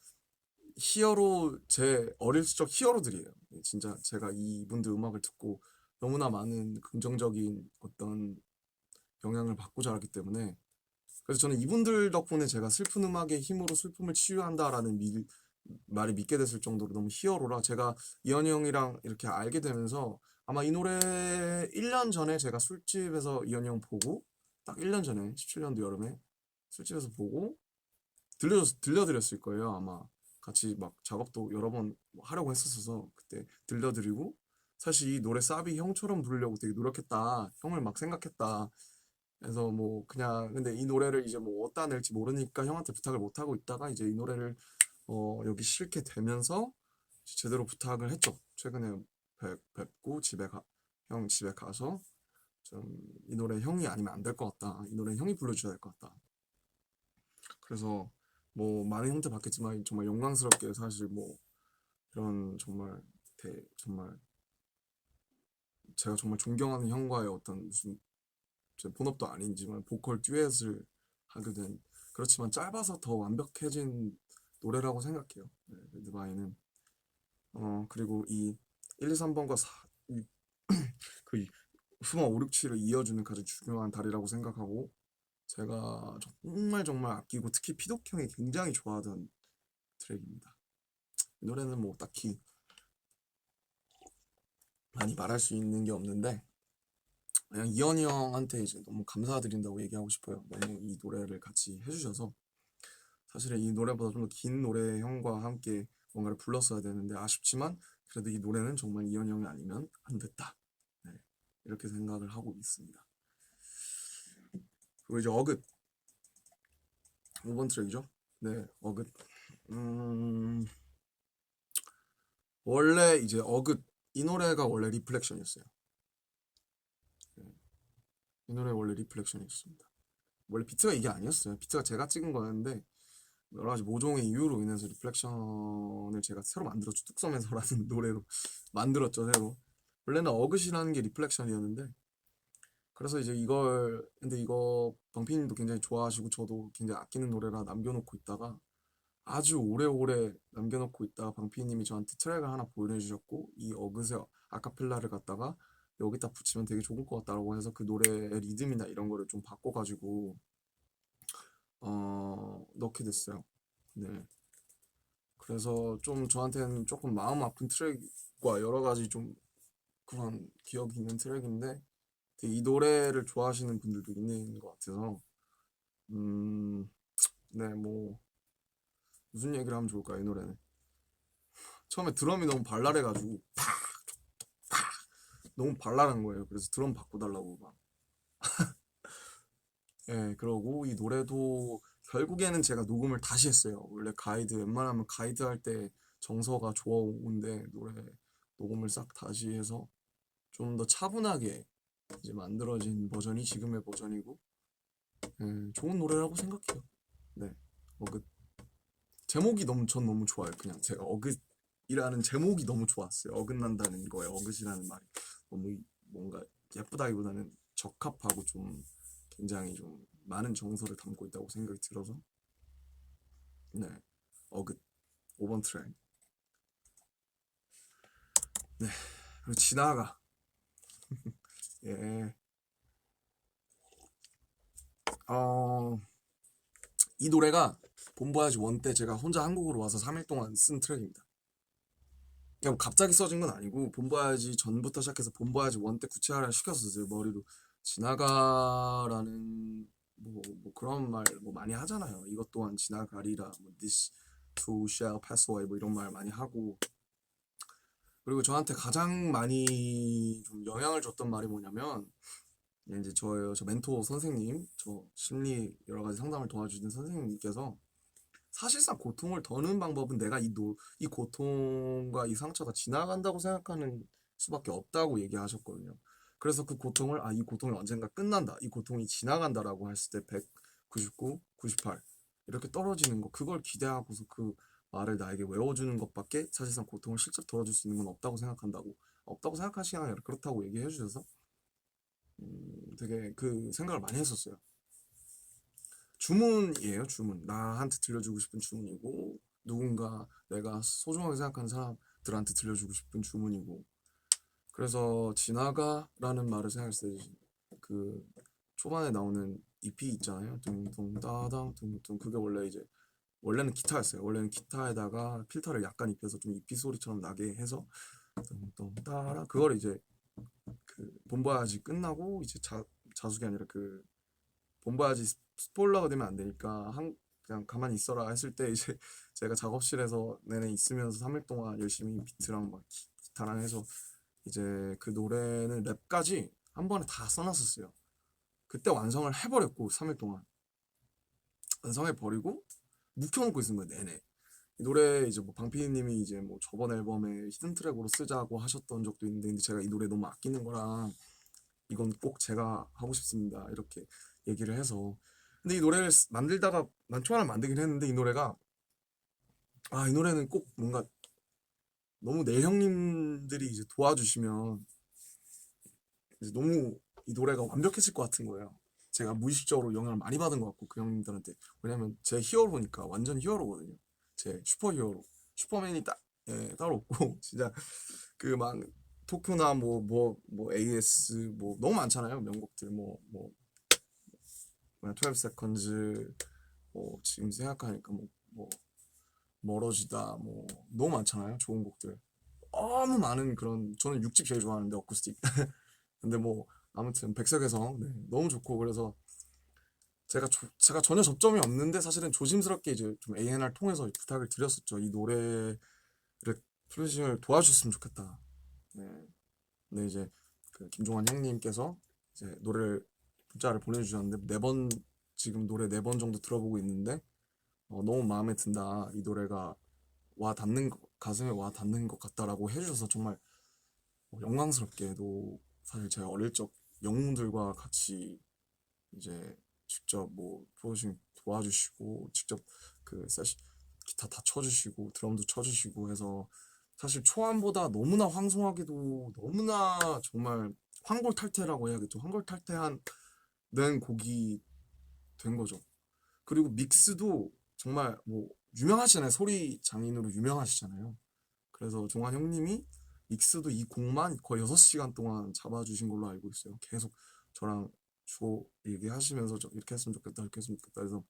히어로 제 어릴 적 히어로들이에요. 진짜 제가 이분들 음악을 듣고 너무나 많은 긍정적인 어떤 영향을 받고 자랐기 때문에 그래서 저는 이분들 덕분에 제가 슬픈 음악의 힘으로 슬픔을 치유한다라는 말을 믿게 됐을 정도로 너무 히어로라 제가 이현이 형이랑 이렇게 알게 되면서 아마 이 노래 1년 전에 제가 술집에서 이현이 형 보고 딱 1년 전에 17년도 여름에 술집에서 보고 들려드렸을 거예요. 아마 같이 막 작업도 여러 번 하려고 했었어서 그때 들려드리고 사실 이 노래 사비 형처럼 부르려고 되게 노력했다. 형을 막 생각했다. 그래서 뭐 그냥 근데 이 노래를 이제 뭐 어디다 낼지 모르니까 형한테 부탁을 못 하고 있다가 이제 이 노래를 여기 실게 되면서 제대로 부탁을 했죠. 최근에 뵙고 형 집에 가서 좀 이 노래 형이 아니면 안 될 것 같다. 이 노래 형이 불러줘야 될 것 같다. 그래서 뭐 많은 형태 받겠지만 정말 영광스럽게 사실 뭐 이런 정말 제가 정말 존경하는 형과의 어떤 무슨 제 본업도 아니지만 보컬 듀엣을 하게 된 그렇지만 짧아서 더 완벽해진 노래라고 생각해요. 네, 레드바이는 그리고 이 1, 2, 3번과 그 후마 5, 6, 7을 이어주는 가장 중요한 다리라고 생각하고 제가 정말 정말 아끼고 특히 피독 형이 굉장히 좋아하던 트랙입니다. 이 노래는 뭐 딱히 많이 말할 수 있는 게 없는데 그냥 이현이 형한테 이제 너무 감사드린다고 얘기하고 싶어요. 너무 이 노래를 같이 해주셔서 사실은 이 노래보다 좀 더 긴 노래 형과 함께 뭔가를 불렀어야 되는데 아쉽지만 그래도 이 노래는 정말 이현이 형이 아니면 안 됐다. 네, 이렇게 생각을 하고 있습니다. 그리고 이제 어긋 5번 트랙이죠. 네, 어긋. 음, 원래 이제 어긋 이 노래가 원래 리플렉션이었어요. 네, 이 노래 원래 리플렉션이었습니다. 원래 비트가 이게 아니었어요. 비트가 제가 찍은 거였는데 여러 가지 모종의 이유로 인해서 리플렉션을 제가 새로 만들었죠. 뚝섬에서라는 노래로 만들었죠, 새로. 원래는 어긋이라는 게 리플렉션이었는데 그래서 이제 근데 이거 방피님도 굉장히 좋아하시고 저도 굉장히 아끼는 노래라 남겨놓고 있다가 아주 오래오래 남겨놓고 있다가 방피님이 저한테 트랙을 하나 보내주셨고 이 어긋의 아카펠라를 갖다가 여기다 붙이면 되게 좋을 것 같다라고 해서 그 노래의 리듬이나 이런 거를 좀 바꿔가지고 넣게 됐어요. 네. 그래서 좀 저한테는 조금 마음 아픈 트랙과 여러 가지 좀 그런 기억이 있는 트랙인데 이 노래를 좋아하시는 분들도 있는 것 같아서 음, 네, 뭐 무슨 얘기를 하면 좋을까 이 노래는 처음에 드럼이 너무 발랄해가지고 너무 발랄한 거예요. 그래서 드럼 바꿔달라고 막 예, 그러고 이 노래도 결국에는 제가 녹음을 다시 했어요. 원래 가이드 웬만하면 가이드 할 때 정서가 좋아오는데 노래 녹음을 싹 다시 해서 좀 더 차분하게 이제 만들어진 버전이 지금의 버전이고 좋은 노래라고 생각해요. 네, 어긋 제목이 너무 전 너무 좋아요. 그냥 제가 어긋이라는 제목이 너무 좋았어요. 어긋난다는 거에 어긋이라는 말이 너무 뭔가 예쁘다기보다는 적합하고 좀 굉장히 좀 많은 정서를 담고 있다고 생각이 들어서 네, 어긋 5번 트랙. 네, 그리고 지나가. 예, 어, 이 노래가 본보야지 원 때 제가 혼자 한국으로 와서 3일 동안 쓴 트랙입니다. 그냥 갑자기 써진 건 아니고 본보야지 전부터 시작해서 본보야지 원 때 구체화를 시켰었어요. 머리로 지나가라는 뭐 그런 말 뭐 많이 하잖아요. 이것 또한 지나가리라 뭐 this too shall pass away 뭐 이런 말 많이 하고 그리고 저한테 가장 많이 좀 영향을 줬던 말이 뭐냐면 이제 저 멘토 선생님 저 심리 여러 가지 상담을 도와주는 선생님께서 사실상 고통을 더는 방법은 내가 이 고통과 이 상처가 지나간다고 생각하는 수밖에 없다고 얘기하셨거든요. 그래서 그 고통을 이 고통이 언젠가 끝난다. 이 고통이 지나간다라고 했을 때 199, 98 이렇게 떨어지는 거 그걸 기대하고서 그 말을 나에게 외워주는 것밖에 사실상 고통을 실제로 덜어줄 수 있는 건 없다고 생각한다고 없다고 생각하시는 게 아니라 그렇다고 얘기해 주셔서 되게 그 생각을 많이 했었어요. 주문이에요, 주문. 나한테 들려주고 싶은 주문이고, 누군가 내가 소중하게 생각하는 사람들한테 들려주고 싶은 주문이고. 그래서 지나가라는 말을 생각했을 때, 그 초반에 나오는 EP 있잖아요. 둥둥 따당 둥둥. 그게 원래 이제 원래는 기타였어요. 원래는 기타에다가 필터를 약간 입혀서 좀 EP 소리처럼 나게 해서 둥둥 따라 그걸 이제 그 본바야지 끝나고 이제 자숙이 아니라 그 본바야지 스포일러가 되면 안 되니까 그냥 가만히 있어라 했을 때 이제 제가 작업실에서 내내 있으면서 3일 동안 열심히 비트랑 막 기타랑 해서 이제 그 노래는 랩까지 한 번에 다 써놨었어요. 그때 완성을 해버렸고 3일 동안 완성해버리고 묵혀놓고 있는 거예요 내내. 이 노래 이제 뭐 방피디님이 이제 뭐 저번 앨범에 히든 트랙으로 쓰자고 하셨던 적도 있는데 근데 제가 이 노래 너무 아끼는 거랑 이건 꼭 제가 하고 싶습니다 이렇게 얘기를 해서 근데 이 노래를 만들다가 난 초안을 만들긴 했는데 이 노래가 이 노래는 꼭 뭔가 너무 내 형님들이 이제 도와주시면 이제 너무 이 노래가 완벽해질 것 같은 거예요. 제가 무의식적으로 영향을 많이 받은 것 같고 그 형님들한테 왜냐면 제 히어로니까 완전 히어로거든요. 제 슈퍼 히어로 슈퍼맨이 따로 없고 진짜 그 막 토쿄나 뭐 AS 뭐 너무 많잖아요 명곡들 뭐 12 seconds 뭐 지금 생각하니까 뭐 멀어지다 뭐 너무 많잖아요 좋은 곡들 너무 많은 그런 저는 6집 제일 좋아하는데 어쿠스틱 근데 뭐 아무튼 백석에서 네, 너무 좋고 그래서 제가 전혀 접점이 없는데 사실은 조심스럽게 이제 좀 A&R 통해서 부탁을 드렸었죠 이 노래를 프로듀싱을 도와주셨으면 좋겠다 네. 근데 이제 그 김종환 형님께서 이제 노래를 문자를 보내주셨는데 네 번 지금 노래 4번 정도 들어보고 있는데 너무 마음에 든다 이 노래가 가슴에 와 닿는 것 같다라고 해주셔서 정말 영광스럽게도 사실 제가 어릴 적 영웅들과 같이 이제 직접 뭐 프로듀싱 도와주시고 직접 그 세시 기타 다 쳐주시고 드럼도 쳐주시고 해서 사실 초안보다 너무나 황송하게도 너무나 정말 황골탈태라고 해야겠죠. 황골탈태한 곡이 된 거죠. 그리고 믹스도 정말 뭐 유명하시잖아요. 소리 장인으로 유명하시잖아요. 그래서 종환 형님이 믹스도 이 곡만 거의 6시간 동안 잡아주신 걸로 알고 있어요. 계속 저랑 주고 얘기하시면서 이렇게 했으면 좋겠다, 이렇게 했으면 좋겠다 해서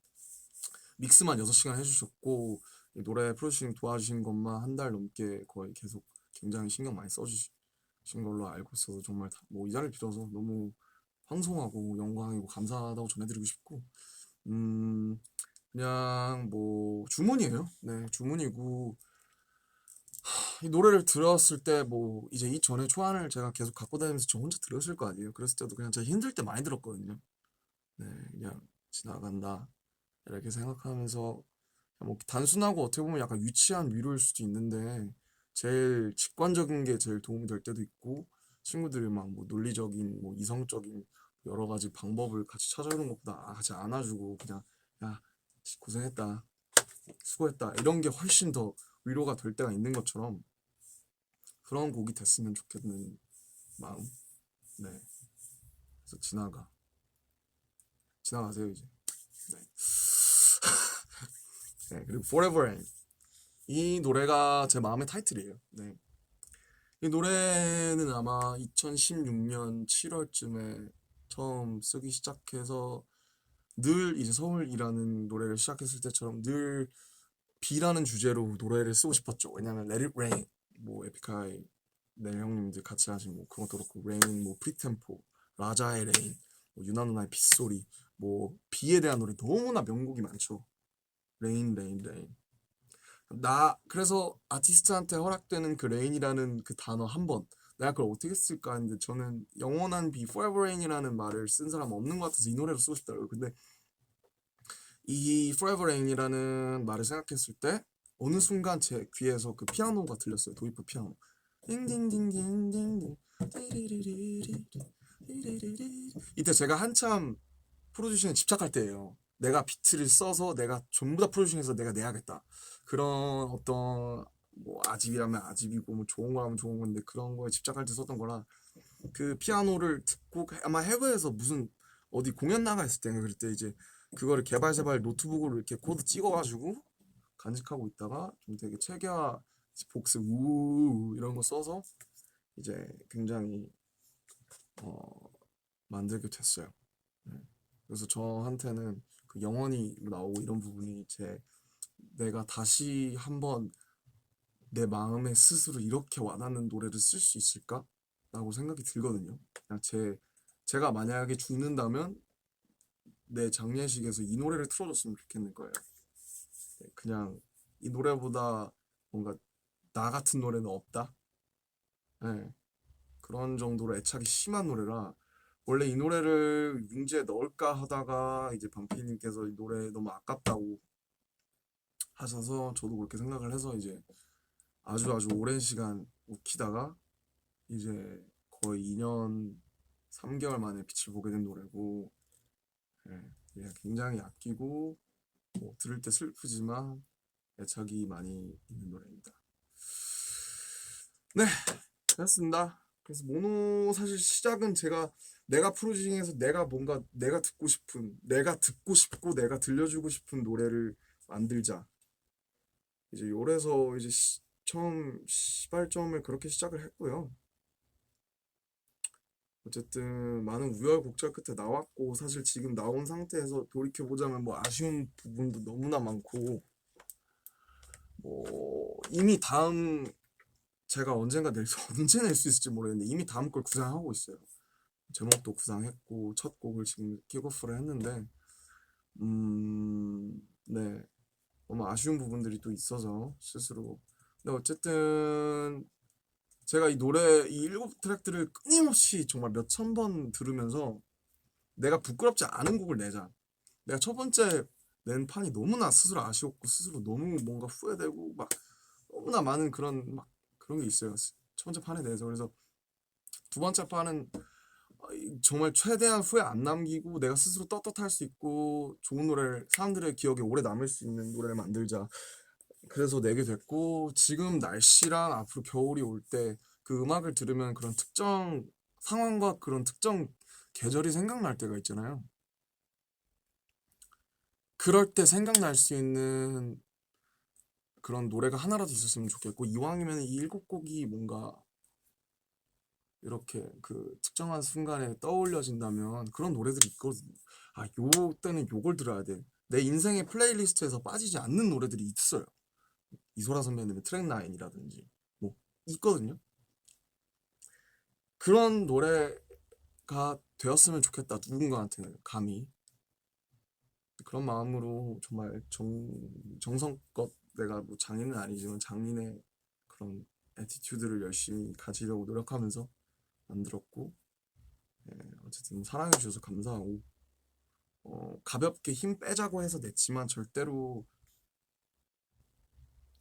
믹스만 6시간 해주셨고 이 노래 프로듀싱 도와주신 것만 한 달 넘게 거의 계속 굉장히 신경 많이 써주신 걸로 알고 있어서 정말 뭐 이 자리를 빌어서 너무 황송하고 영광이고 감사하다고 전해드리고 싶고 음 그냥 뭐 주문이에요. 네, 주문이고 이 노래를 들었을 때 뭐 이제 이전에 초안을 제가 계속 갖고 다니면서 저 혼자 들었을 거 아니에요. 그랬을 때도 그냥 제가 힘들 때 많이 들었거든요. 네, 그냥 지나간다 이렇게 생각하면서 뭐 단순하고 어떻게 보면 약간 유치한 위로일 수도 있는데 제일 직관적인 게 제일 도움이 될 때도 있고 친구들이 막 뭐 논리적인 뭐 이성적인 여러 가지 방법을 같이 찾아오는 것보다 같이 안아주고 그냥 야 고생했다 수고했다 이런 게 훨씬 더 위로가 될 때가 있는 것처럼 그런 곡이 됐으면 좋겠는 마음. 네, 그래서 지나가세요 이제. 네. 네, 그리고 Forever Rain 이 노래가 제 마음의 타이틀이에요. 네. 이 노래는 아마 2016년 7월쯤에 처음 쓰기 시작해서 늘 이제 서울이라는 노래를 시작했을 때처럼 늘 비라는 주제로 노래를 쓰고 싶었죠. 왜냐면 Let It Rain, 뭐 에픽하이 네 형님들 같이 하신 뭐 그것도 그렇고 Rain, 뭐 프리템포, 라자의 레인, 뭐 유나 누나의 빗소리, 뭐 비에 대한 노래 너무나 명곡이 많죠. 레인, 레인, 레인. 그래서 아티스트한테 허락되는 그 레인이라는 그 단어 한 번, 내가 그걸 어떻게 쓸까 했는데 저는 영원한 비, Forever Rain이라는 말을 쓴 사람 없는 것 같아서 이 노래로 쓰고 싶더라고요. 근데 이 Forever Rain이라는 말을 생각했을 때 어느 순간 제 귀에서 그 피아노가 들렸어요. 도입부 피아노. 딩딩딩딩딩딩 띠리리리리 띠리리리. 이때 제가 한참 프로듀싱에 집착할 때예요. 내가 비트를 써서 내가 전부 다 프로듀싱해서 내가 내야겠다. 그런 어떤 뭐 아집이라면 아집이고 뭐 좋은 거라면 좋은 건데 그런 거에 집착할 때 썼던 거라 그 피아노를 듣고 아마 해외에서 무슨 어디 공연 나가 있을 때인가 그럴 때 이제 그거를 개발세발 노트북으로 이렇게 코드 찍어가지고 간직하고 있다가 좀 되게 체계화 복습 우 이런 거 써서 이제 굉장히 어 만들게 됐어요. 네. 그래서 저한테는 그 영원히 나오고 이런 부분이 내가 다시 한번 내 마음에 스스로 이렇게 와닿는 노래를 쓸 수 있을까? 라고 생각이 들거든요. 그냥 제가 만약에 죽는다면 내 장례식에서 이 노래를 틀어줬으면 좋겠는 거예요. 네, 그냥 이 노래보다 뭔가 나 같은 노래는 없다. 네, 그런 정도로 애착이 심한 노래라 원래 이 노래를 융지에 넣을까 하다가 이제 방피님께서 이 노래 너무 아깝다고 하셔서 저도 그렇게 생각을 해서 이제 아주 아주 오랜 시간 묵히다가 이제 거의 2년 3개월 만에 빛을 보게 된 노래고 예, 예, 굉장히 아끼고 뭐 들을 때 슬프지만 애착이 많이 있는 노래입니다. 네, 그렇습니다. 그래서 모노 사실 시작은 내가 프로듀싱해서 내가 뭔가 내가 듣고 싶은 내가 듣고 싶고 내가 들려주고 싶은 노래를 만들자. 이제 요래서 이제 처음 시발점을 그렇게 시작을 했고요. 어쨌든 많은 우여곡절 끝에 나왔고 사실 지금 나온 상태에서 돌이켜보자면 뭐 아쉬운 부분도 너무나 많고 뭐 이미 다음 제가 언젠가 언제 낼 수 있을지 모르겠는데 이미 다음 걸 구상하고 있어요. 제목도 구상했고 첫 곡을 지금 킥오프를 했는데 네 너무 아쉬운 부분들이 또 있어서 스스로 근데 어쨌든 제가 이 일곱 트랙들을 끊임없이 정말 몇천 번 들으면서 내가 부끄럽지 않은 곡을 내자. 내가 첫 번째 낸 판이 너무나 스스로 아쉬웠고 스스로 너무 뭔가 후회되고 막 너무나 많은 그런 게 있어요. 첫 번째 판에 대해서 그래서 두 번째 판은 정말 최대한 후회 안 남기고 내가 스스로 떳떳할 수 있고 좋은 노래를 사람들의 기억에 오래 남을 수 있는 노래를 만들자. 그래서 내게 됐고 지금 날씨랑 앞으로 겨울이 올 때 그 음악을 들으면 그런 특정 상황과 그런 특정 계절이 생각날 때가 있잖아요. 그럴 때 생각날 수 있는 그런 노래가 하나라도 있었으면 좋겠고 이왕이면 이 일곱 곡이 뭔가 이렇게 그 특정한 순간에 떠올려진다면 그런 노래들이 있거든요. 아, 요 때는 요걸 들어야 돼. 내 인생의 플레이리스트에서 빠지지 않는 노래들이 있어요. 이소라 선배님의 트랙 라인이라든지 뭐 있거든요. 그런 노래가 되었으면 좋겠다. 누군가한테는 감히 그런 마음으로 정말 정성껏 내가 뭐 장인은 아니지만 장인의 그런 애티튜드를 열심히 가지려고 노력하면서 만들었고, 예, 어쨌든 사랑해 주셔서 감사하고, 가볍게 힘 빼자고 해서 냈지만 절대로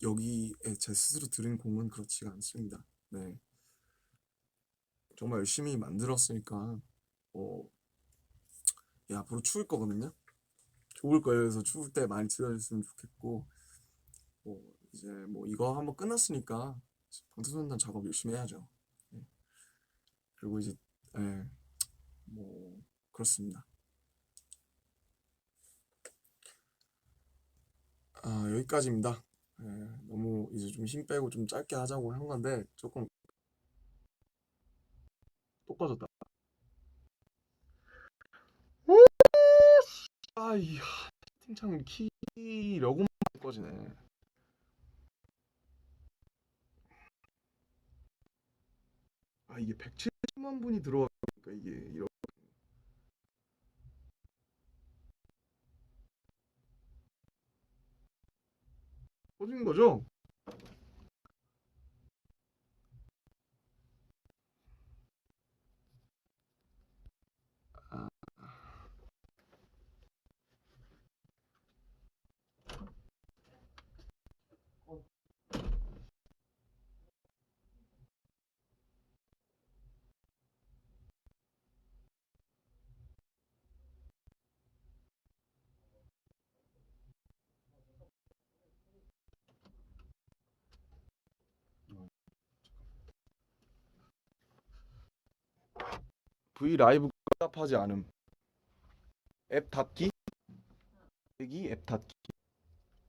여기에 제 스스로 들은 공은 그렇지가 않습니다. 네, 정말 열심히 만들었으니까 예, 앞으로 추울 거거든요. 좋을 거예요. 그래서 추울 때 많이 들어줬으면 좋겠고, 이제 뭐 이거 한번 끝났으니까 방탄소년단 작업 열심히 해야죠. 예, 그리고 이제 예, 뭐 그렇습니다. 여기까지입니다. 예, 너무 이제 좀 힘 빼고 좀 짧게 하자고 한 건데 조금 똑 꺼졌다. 아이 채팅창 키려고만 꺼지네. 이게 170만 분이 들어와니까 이게 이렇게 꺼지는 거죠? 아, V 라이브 답하지 않음. 앱 닫기? 앱 닫기.